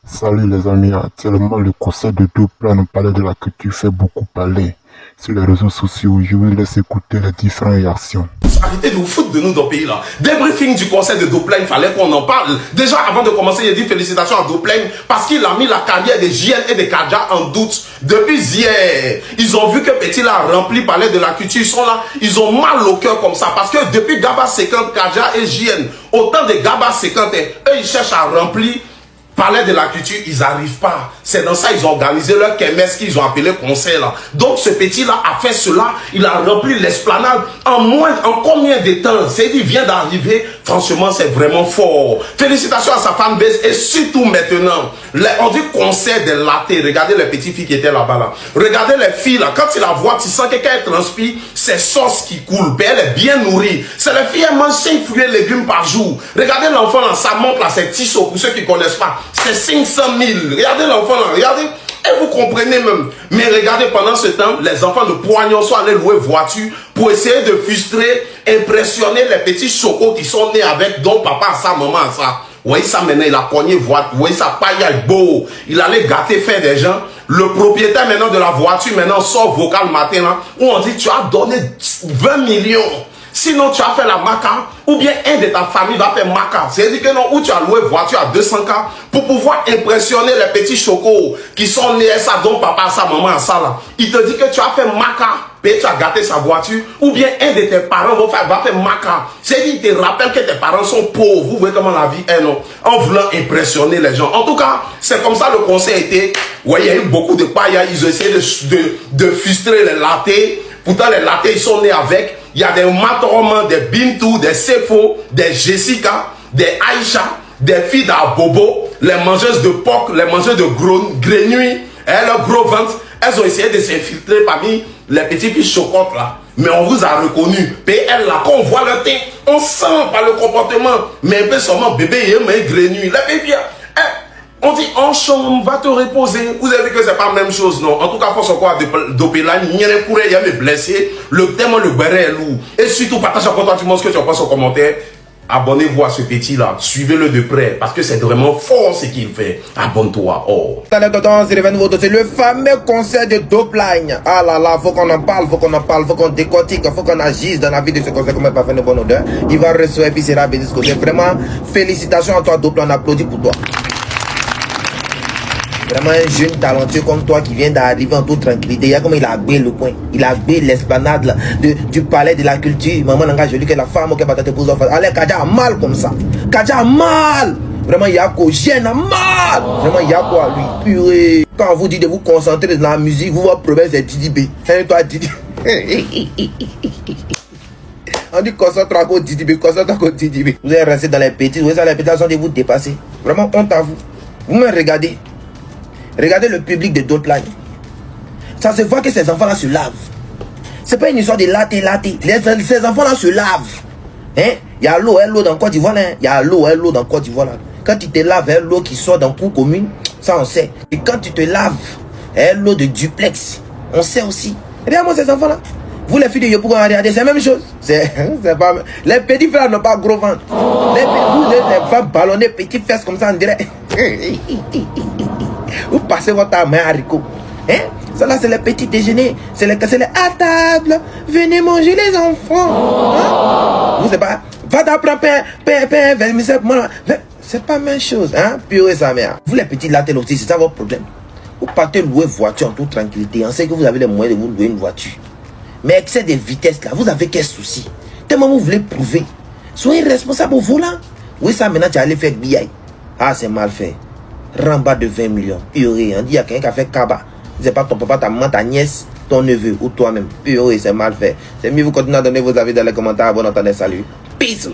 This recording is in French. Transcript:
Salut les amis, actuellement le conseil de Doplan au palais de la culture fait beaucoup parler sur les réseaux sociaux. Je vous laisse écouter les différentes réactions. Arrêtez de vous foutre de nous dans le pays là. Débriefing du conseil de Doplan, il fallait qu'on en parle. Déjà avant de commencer, j'ai dit félicitations à Doplan parce qu'il a mis la carrière des JN et des Kadja en doute. Depuis hier, ils ont vu que Petit l'a rempli palais de la culture. Ils sont là, ils ont mal au cœur comme ça parce que depuis Gaba 50, Kadja et JN, autant de Gaba 50, eux ils cherchent à remplir palais de la culture, ils n'arrivent pas. C'est dans ça ils ont organisé leur kermesse qu'ils ont appelé conseil là. Donc ce petit-là a fait cela, il a rempli l'esplanade en combien de temps? C'est dit, il vient d'arriver. Franchement, c'est vraiment fort. Félicitations à sa fanbase et surtout maintenant, on dit conseil de latte. Regardez les petites filles qui étaient là-bas là. Regardez les filles là. Quand tu la vois, tu sens que quand elle transpire, c'est sauce qui coule. Elle est bien nourrie. C'est les filles, elles mangent 5 fruits et légumes par jour. Regardez l'enfant là, ça monte là, c'est Tissot pour ceux qui ne connaissent pas. C'est 500 000. Regardez l'enfant là, regardez. Et vous comprenez même. Mais regardez, pendant ce temps, les enfants de Poignon sont allés louer voiture pour essayer de frustrer, impressionner les petits chocos qui sont nés avec donc papa à ça, maman à ça. Vous voyez ça maintenant, il a cogné voiture. Vous voyez ça, paille beau. Il allait gâter, faire des gens. Le propriétaire maintenant de la voiture maintenant sort vocal matin là, où on dit tu as donné 20 millions. Sinon, tu as fait la maca, ou bien un de ta famille va faire maca. C'est-à-dire que non, ou tu as loué voiture à 200K pour pouvoir impressionner les petits chocos qui sont nés à ça, donc papa à ça, maman à ça là. Il te dit que tu as fait maca, et tu as gâté sa voiture, ou bien un de tes parents va faire maca. C'est-à-dire qu'il te rappelle que tes parents sont pauvres. Vous voyez comment la vie est, non? En voulant impressionner les gens. En tout cas, c'est comme ça le conseil a été. Ouais, il y a eu beaucoup de pailles, ils ont essayé de frustrer les latés. Pourtant, les latés, ils sont nés avec. Il y a des Matoromans, des Bintou, des Sefo, des Jessica, des Aïcha, des filles d'Abobo, les mangeuses de porc, les mangeuses de grenouilles, leurs gros ventres. Elles ont essayé de s'infiltrer parmi les petites filles choquantes là. Mais on vous a reconnu. PL là, quand on voit le teint, on sent par le comportement. Mais un peu seulement bébé et grenouille. Les bébés, on dit en chambre, va te reposer. Vous avez vu que c'est pas la même chose, non? En tout cas, faut quoi d'Opéla, il y a des courriers, il y a des blessés. Le thème, le béret est lourd. Et surtout, partage à ce que tu penses en commentaire. Abonnez-vous à ce petit-là. Suivez-le de près. Parce que c'est vraiment fort ce qu'il fait. Abonne-toi. Oh. C'est le fameux conseil de Doplan. Ah là là, faut qu'on en parle, faut qu'on décortique, faut qu'on agisse dans la vie de ce conseil comme il pas fait de bonne odeur. Il va recevoir et puis c'est rabais de ce côté. Vraiment, félicitations à toi, Doplan. On applaudit pour toi. Vraiment un jeune talentueux comme toi qui vient d'arriver en toute tranquillité. Il y a comme il a gbé le coin. Il a gbé l'esplanade du palais de la culture. Maman n'a joli que la femme qui va te poser. Allez, Kadja a mal comme ça. Kadja a mal. Vraiment, il y a quoi? Gêne a mal. Vraiment, il y a quoi lui? Purée. Quand on vous dit de vous concentrer dans la musique, vous votre problème c'est Didi B. Et toi, Didi. On dit concentre à cause Didi B, concentre à cause Didi B. Vous allez rester dans les petits. Vous allez les petits sont de vous dépasser. Vraiment, honte à vous. Vous me regardez. Regardez le public de Doplan. Ça se voit que ces enfants-là se lavent. C'est pas une histoire de latte. Ces enfants-là se lavent. Hein? Il y a l'eau dans Côte d'Ivoire. Hein? Il y a l'eau dans Côte d'Ivoire. Quand tu te laves, il y a l'eau qui sort dans cour commune. Ça, on sait. Et quand tu te laves, il y a l'eau de duplex. On sait aussi. Regarde-moi ces enfants-là. Vous, les filles de Yopougon, regardez, c'est la même chose. C'est pas... Les petits frères n'ont pas gros ventre. Vous, les femmes ballonnées, petites fesses comme ça, on dirait. Vous passez votre main à haricot. Hein? Ça là, c'est le petit déjeuner. C'est les à table. Venez manger les enfants. Hein? Vous savez pas. Va t'apprendre pain, vermicelle. C'est pas la même chose. Hein? Purée sa mère. Vous les petits latés aussi, c'est ça votre problème. Vous partez louer voiture en toute tranquillité. On sait que vous avez les moyens de vous louer une voiture. Mais excès de vitesse là, vous avez quel souci? Tellement vous voulez prouver. Soyez responsable au volant. Oui, ça maintenant tu allais faire BI. Ah, c'est mal fait. Ramba de 20 millions. Purée, on dit il y a quelqu'un qui a fait Kaba. C'est pas ton papa, ta maman, ta nièce, ton neveu ou toi-même. Purée, c'est mal fait. C'est mieux vous continuer à donner vos avis dans les commentaires. Bon entendez, salut. Peace.